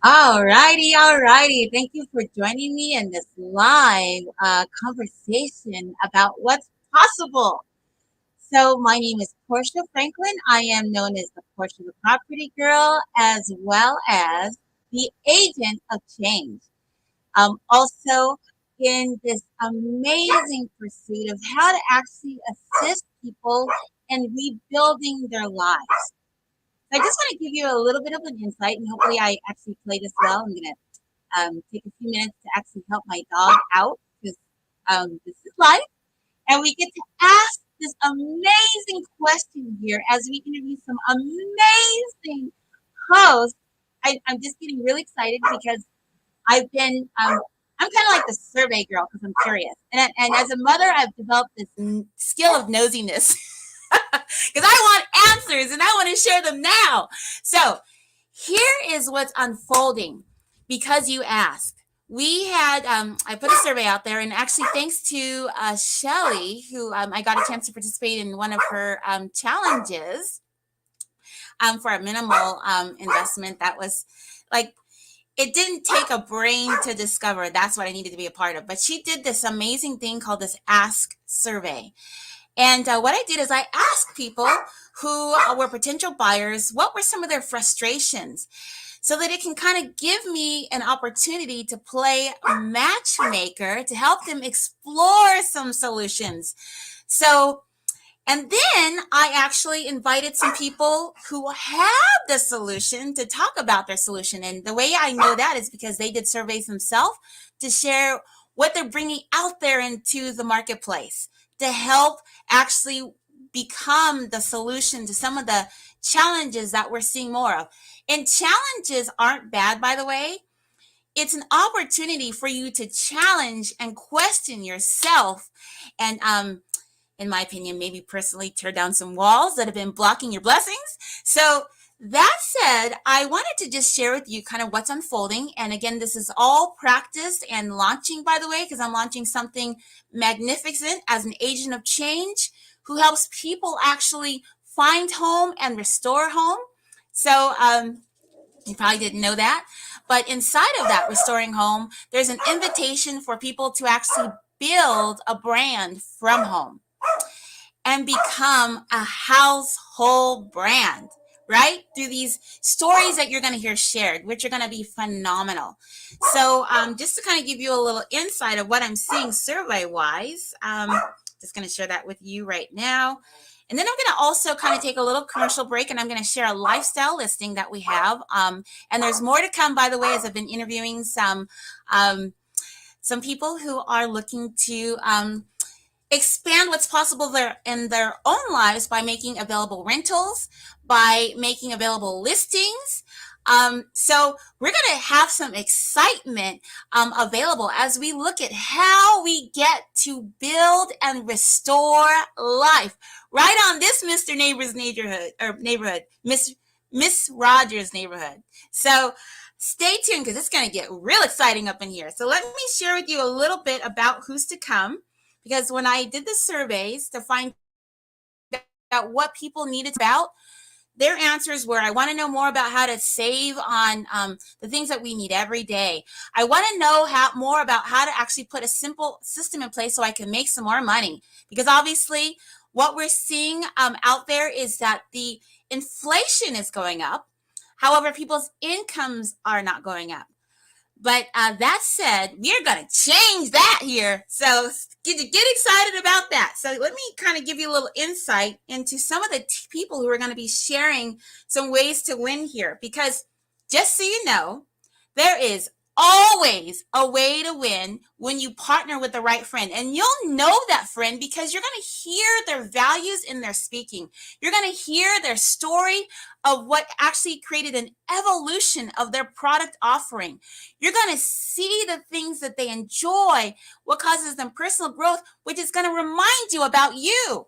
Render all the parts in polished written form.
All righty. Thank you for joining me in this live conversation about what's possible. So, my name is Portia Franklin. I am known as the Portia the Property Girl, as well as the Agent of Change. Also, in this amazing pursuit of how to actually assist people in rebuilding their lives. So, I just want to give you a little bit of an insight, and hopefully, I actually play this well. I'm going to take a few minutes to actually help my dog out because this is life. And we get to ask this amazing question here as we interview some amazing hosts. I'm just getting really excited because I've been, I'm kind of like the survey girl because I'm curious. And as a mother, I've developed this skill of nosiness because I want answers and I want to share them now. So here is what's unfolding because you asked. We had, I put a survey out there, and actually, thanks to Shelly, who I got a chance to participate in one of her challenges for a minimal investment. That was like, it didn't take a brain to discover that's what I needed to be a part of. But she did this amazing thing called this Ask Survey. And what I did is I asked people who were potential buyers, what were some of their frustrations? So that it can kind of give me an opportunity to play matchmaker to help them explore some solutions. So, and then I actually invited some people who have the solution to talk about their solution. And the way I know that is because they did surveys themselves to share what they're bringing out there into the marketplace to help actually become the solution to some of the challenges that we're seeing more of. And challenges aren't bad, by the way. It's an opportunity for you to challenge and question yourself. And in my opinion, maybe personally tear down some walls that have been blocking your blessings. So that said, I wanted to just share with you kind of what's unfolding. And again, this is all practiced and launching, by the way, because I'm launching something magnificent as an agent of change who helps people actually find home and restore home. So you probably didn't know that. But inside of that restoring home, there's an invitation for people to actually build a brand from home and become a household brand, right? Through these stories that you're going to hear shared, which are going to be phenomenal. So just to kind of give you a little insight of what I'm seeing survey-wise, just going to share that with you right now. And then I'm going to also kind of take a little commercial break, and I'm going to share a lifestyle listing that we have. And there's more to come, by the way, as I've been interviewing some people who are looking to expand what's possible there in their own lives by making available rentals, by making available listings. So we're going to have some excitement available as we look at how we get to build and restore life right on this Mr. Neighbor's neighborhood, Miss Rogers neighborhood. So stay tuned because it's going to get real exciting up in here. So let me share with you a little bit about who's to come, because when I did the surveys to find out what people needed about, their answers were, I want to know more about how to save on the things that we need every day. I want to know more about how to actually put a simple system in place so I can make some more money. Because obviously what we're seeing out there is that the inflation is going up. However, people's incomes are not going up. But that said, we're going to change that here. So get excited about that. So let me kind of give you a little insight into some of the people who are going to be sharing some ways to win here. Because just so you know, there is always a way to win when you partner with the right friend. And you'll know that friend because you're going to hear their values in their speaking. You're going to hear their story of what actually created an evolution of their product offering. You're going to see the things that they enjoy, what causes them personal growth, which is going to remind you about you.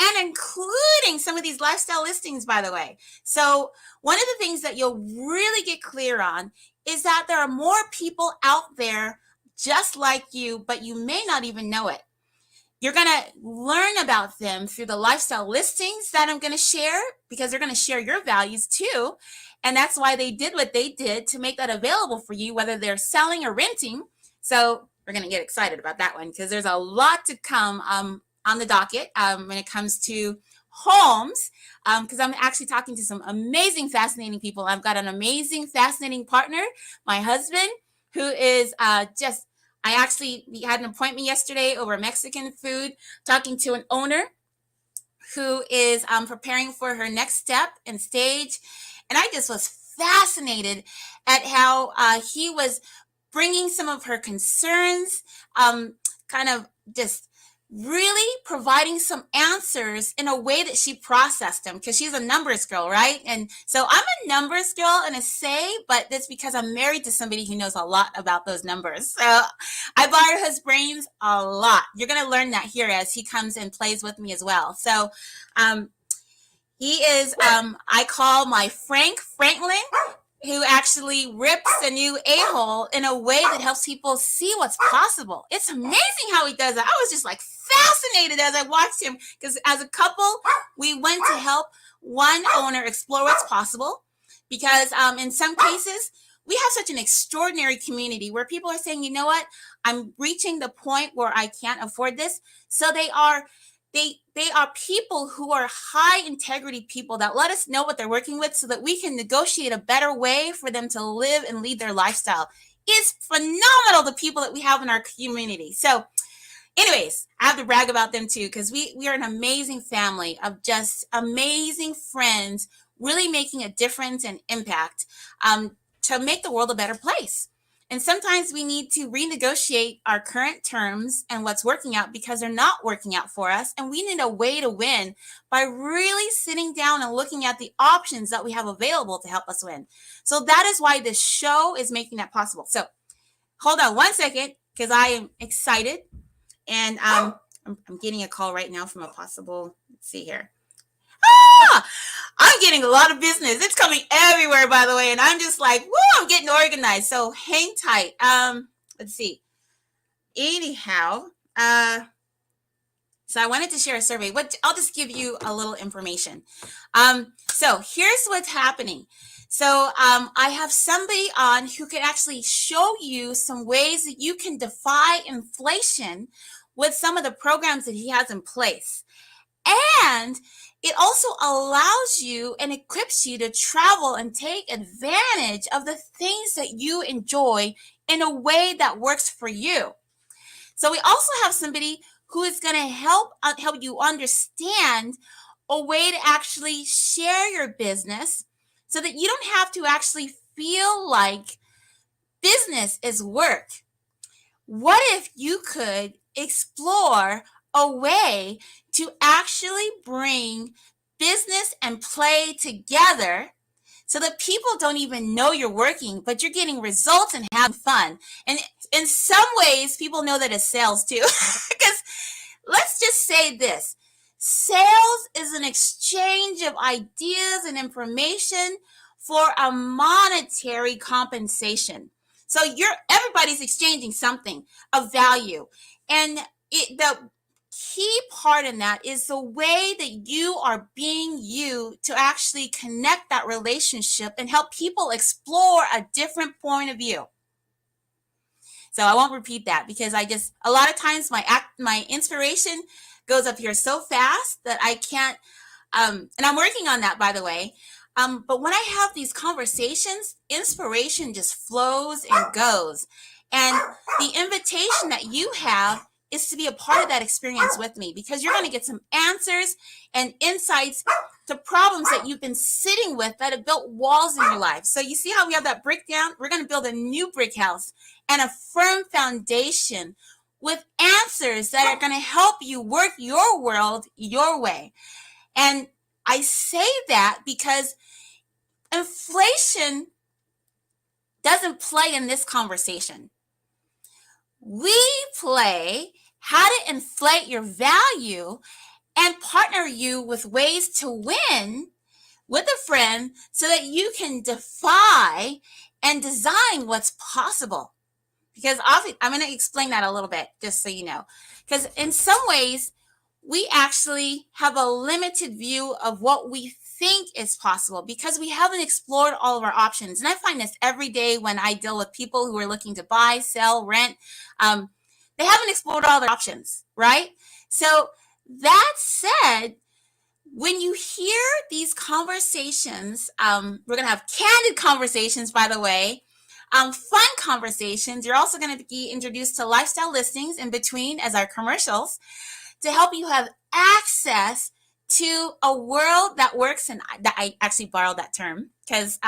And including some of these lifestyle listings, by the way. So one of the things that you'll really get clear on is that there are more people out there just like you, but you may not even know it. You're going to learn about them through the lifestyle listings that I'm going to share, because they're going to share your values too. And that's why they did what they did to make that available for you, whether they're selling or renting. So we're going to get excited about that one because there's a lot to come on the docket when it comes to homes, because I'm actually talking to some amazing, fascinating people. I've got an amazing, fascinating partner, my husband, who is we had an appointment yesterday over Mexican food, talking to an owner who is preparing for her next step and stage. And I just was fascinated at how he was bringing some of her concerns, kind of just really providing some answers in a way that she processed them, because she's a numbers girl, right? And so I'm a numbers girl in a say, but that's because I'm married to somebody who knows a lot about those numbers. So I borrow his brains a lot. You're going to learn that here as he comes and plays with me as well. So he is, I call my Franklin, who actually rips a new a-hole in a way that helps people see what's possible. It's amazing how he does it. I was just like fascinated as I watched him, because as a couple, we went to help one owner explore what's possible, because in some cases, we have such an extraordinary community where people are saying, you know what, I'm reaching the point where I can't afford this. So they are people who are high integrity people that let us know what they're working with so that we can negotiate a better way for them to live and lead their lifestyle. It's phenomenal, the people that we have in our community. So anyways, I have to brag about them too, because we are an amazing family of just amazing friends, really making a difference and impact to make the world a better place. And sometimes we need to renegotiate our current terms and what's working out because they're not working out for us. And we need a way to win by really sitting down and looking at the options that we have available to help us win. So that is why this show is making that possible. So hold on one second, because I am excited. And I'm getting a call right now from a possible, let's see here. I'm getting a lot of business. It's coming everywhere, by the way. And I'm just like, woo, I'm getting organized. So hang tight. Let's see. Anyhow, so I wanted to share a survey. I'll just give you a little information. So here's what's happening. So I have somebody on who can actually show you some ways that you can defy inflation with some of the programs that he has in place. And it also allows you and equips you to travel and take advantage of the things that you enjoy in a way that works for you. So we also have somebody who is going to help you understand a way to actually share your business so that you don't have to actually feel like business is work. What if you could explore a way to actually bring business and play together so that people don't even know you're working, but you're getting results and having fun? And in some ways, people know that it's sales too. Because let's just say this. Sales is an exchange of ideas and information for a monetary compensation. So everybody's exchanging something of value. And the key part in that is the way that you are being you to actually connect that relationship and help people explore a different point of view. So I won't repeat that, because a lot of times my inspiration goes up here so fast that I can't, and I'm working on that, by the way. But when I have these conversations, inspiration just flows and goes. And the invitation that you have is to be a part of that experience with me, because you're going to get some answers and insights to problems that you've been sitting with that have built walls in your life. So you see how we have that brick down? We're going to build a new brick house and a firm foundation with answers that are going to help you work your world your way. And I say that because inflation doesn't play in this conversation. We play how to inflate your value and partner you with ways to win with a friend so that you can defy and design what's possible. Because I'm going to explain that a little bit, just so you know. Because in some ways, we actually have a limited view of what we think is possible because we haven't explored all of our options. And I find this every day when I deal with people who are looking to buy, sell, rent. They haven't explored all their options, right? So that said, when you hear these conversations, we're going to have candid conversations, by the way, fun conversations. You're also going to be introduced to lifestyle listings in between as our commercials to help you have access to a world that works. And that I actually borrowed that term because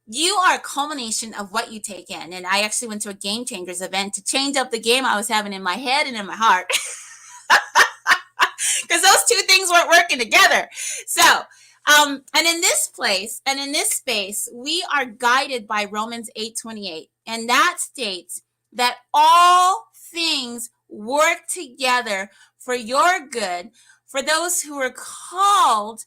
you are a culmination of what you take in. And I actually went to a Game Changers event to change up the game I was having in my head and in my heart. Because those two things weren't working together. So, and in this place and in this space, we are guided by Romans 8:28. And that states that all things work together for your good, for those who are called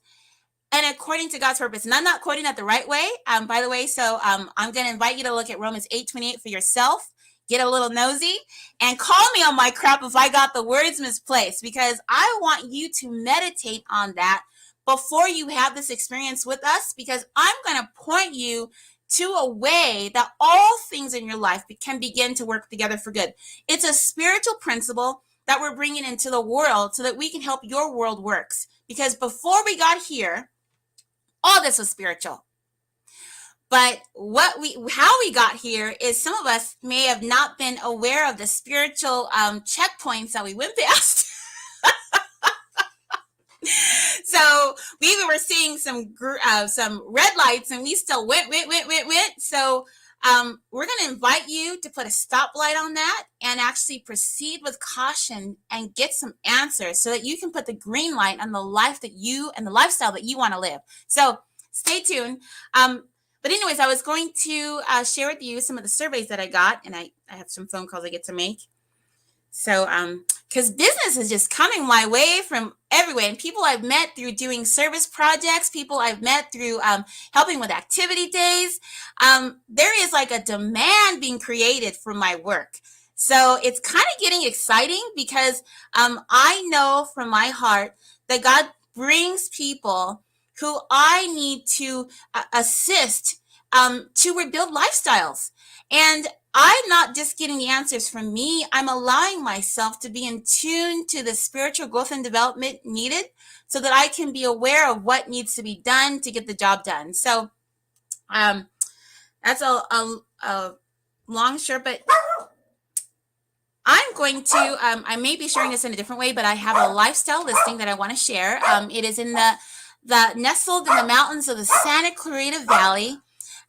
and according to God's purpose. And I'm not quoting that the right way, by the way. So I'm going to invite you to look at Romans 8:28 for yourself. Get a little nosy and call me on my crap if I got the words misplaced, because I want you to meditate on that before you have this experience with us, because I'm going to point you to a way that all things in your life can begin to work together for good. It's a spiritual principle that we're bringing into the world so that we can help your world works. Because before we got here, all this was spiritual. But how we got here is some of us may have not been aware of the spiritual checkpoints that we went past. So we even were seeing some red lights, and we still went. So we're going to invite you to put a stoplight on that and actually proceed with caution and get some answers so that you can put the green light on the life that you and the lifestyle that you want to live. So stay tuned. But anyways, I was going to share with you some of the surveys that I got, and I have some phone calls I get to make. So, because business is just coming my way from everywhere, and people I've met through doing service projects, people I've met through helping with activity days, there is like a demand being created for my work. So it's kind of getting exciting because I know from my heart that God brings people who I need to assist to rebuild lifestyles. And I'm not just getting the answers from me. I'm allowing myself to be in tune to the spiritual growth and development needed so that I can be aware of what needs to be done to get the job done. So that's a long short, but I'm going to, I may be sharing this in a different way, but I have a lifestyle listing that I want to share. It is in the nestled in the mountains of the Santa Clarita Valley,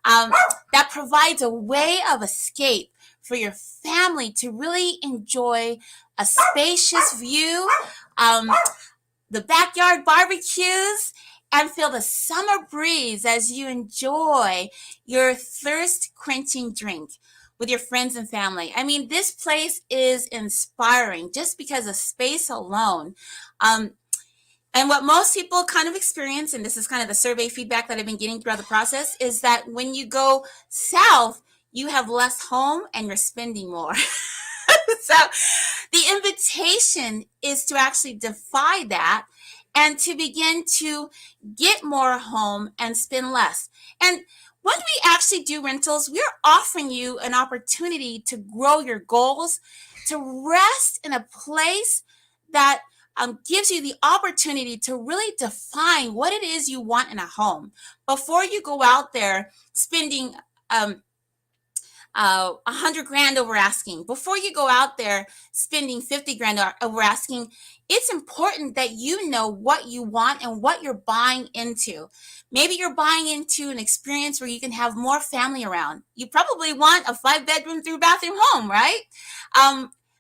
that provides a way of escape for your family to really enjoy a spacious view, the backyard barbecues, and feel the summer breeze as you enjoy your thirst-quenching drink with your friends and family. I mean, this place is inspiring just because of space alone. And what most people kind of experience, and this is kind of the survey feedback that I've been getting throughout the process, is that when you go south, you have less home and you're spending more. So the invitation is to actually defy that and to begin to get more home and spend less. And when we actually do rentals, we're offering you an opportunity to grow your goals, to rest in a place that gives you the opportunity to really define what it is you want in a home before you go out there spending 100 grand over asking. Before you go out there spending 50 grand over asking, it's important that you know what you want and what you're buying into. Maybe you're buying into an experience where you can have more family around. You probably want a 5 bedroom, 3 bathroom home, right?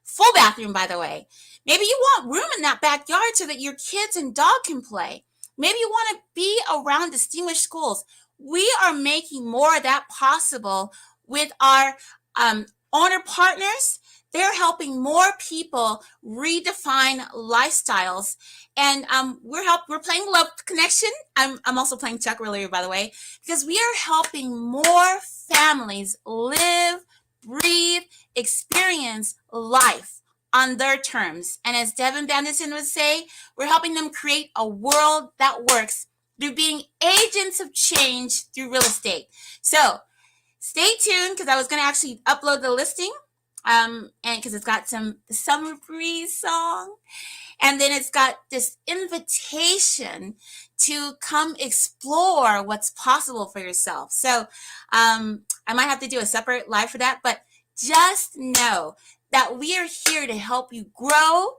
Full bathroom, by the way. Maybe you want room in that backyard so that your kids and dog can play. Maybe you want to be around distinguished schools. We are making more of that possible with our owner partners. They're helping more people redefine lifestyles, and we're playing Love Connection. I'm also playing Chuck earlier, by the way, because we are helping more families live, breathe, experience life on their terms. And as Devin Bandison would say, we're helping them create a world that works through being agents of change through real estate. So stay tuned, because I was going to actually upload the listing, and because it's got the Summer Breeze song, and then it's got this invitation to come explore what's possible for yourself. So I might have to do a separate live for that, but just know that we are here to help you grow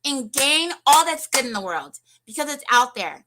and gain all that's good in the world, because it's out there.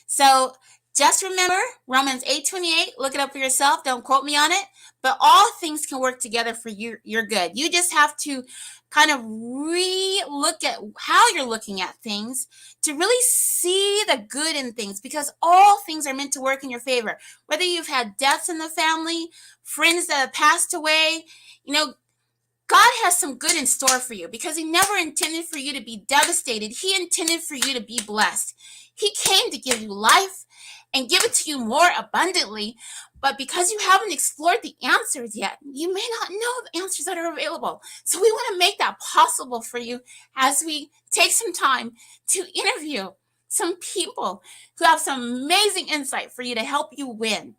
So just remember Romans 8:28. Look it up for yourself. Don't quote me on it. But all things can work together for your good. You just have to kind of re-look at how you're looking at things to really see the good in things, because all things are meant to work in your favor. Whether you've had deaths in the family, friends that have passed away, God has some good in store for you, because he never intended for you to be devastated. He intended for you to be blessed. He came to give you life and give it to you more abundantly. But because you haven't explored the answers yet, you may not know the answers that are available. So we want to make that possible for you as we take some time to interview some people who have some amazing insight for you to help you win.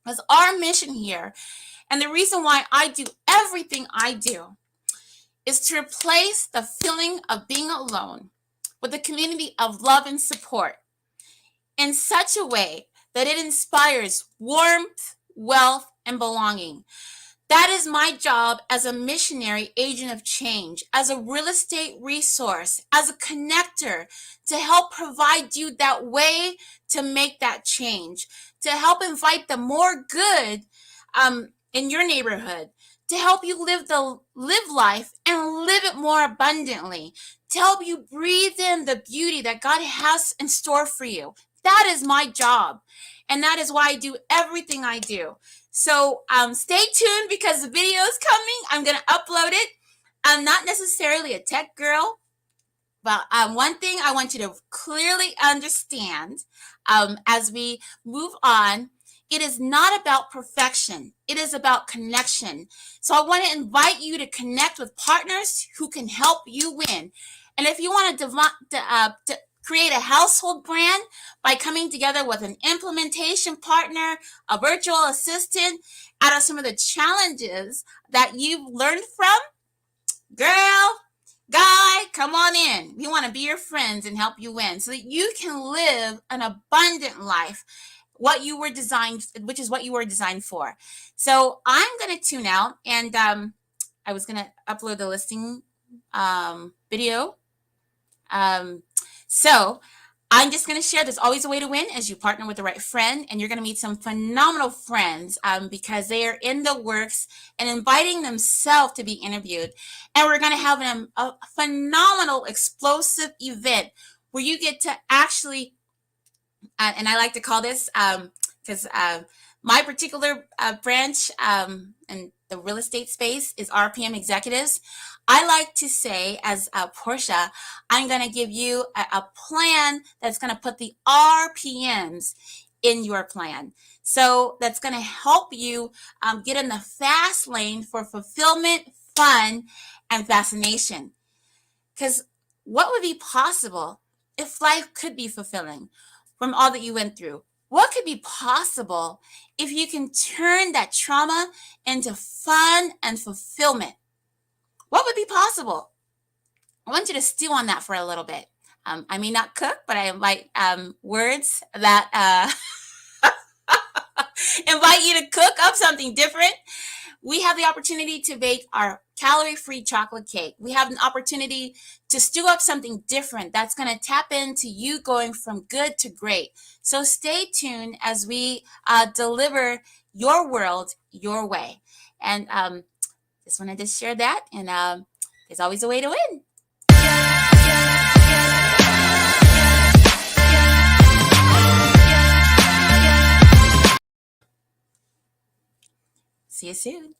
Because our mission here, and the reason why I do everything I do, is to replace the feeling of being alone with a community of love and support in such a way that it inspires warmth, wealth, and belonging. That is my job as a missionary agent of change, as a real estate resource, as a connector, to help provide you that way to make that change, to help invite the more good in your neighborhood, to help you live life and live it more abundantly, to help you breathe in the beauty that God has in store for you. That is my job. And that is why I do everything I do. So stay tuned, because the video is coming. I'm going to upload it. I'm not necessarily a tech girl, but one thing I want you to clearly understand as we move on, it is not about perfection. It is about connection. So I want to invite you to connect with partners who can help you win. And if you want to create a household brand by coming together with an implementation partner, a virtual assistant, out of some of the challenges that you've learned from, girl, guy, come on in. We want to be your friends and help you win so that you can live an abundant life, which is what you were designed for. So I'm going to tune out, and I was going to upload the listing video. So I'm just going to share, there's always a way to win as you partner with the right friend, and you're going to meet some phenomenal friends because they are in the works and inviting themselves to be interviewed. And we're going to have a phenomenal, explosive event where you get to actually, and I like to call this, because my particular branch in the real estate space is RPM Executives. I like to say, as Portia, I'm going to give you a plan that's going to put the RPMs in your plan. So that's going to help you get in the fast lane for fulfillment, fun, and fascination. Because what would be possible if life could be fulfilling from all that you went through? What could be possible if you can turn that trauma into fun and fulfillment? What would be possible? I want you to stew on that for a little bit. I may not cook, but I invite words that invite you to cook up something different. we have the opportunity to bake our calorie-free chocolate cake. We have an opportunity to stew up something different that's going to tap into you going from good to great. So stay tuned as we deliver your world your way. And just wanted to share that. And there's always a way to win. See you soon.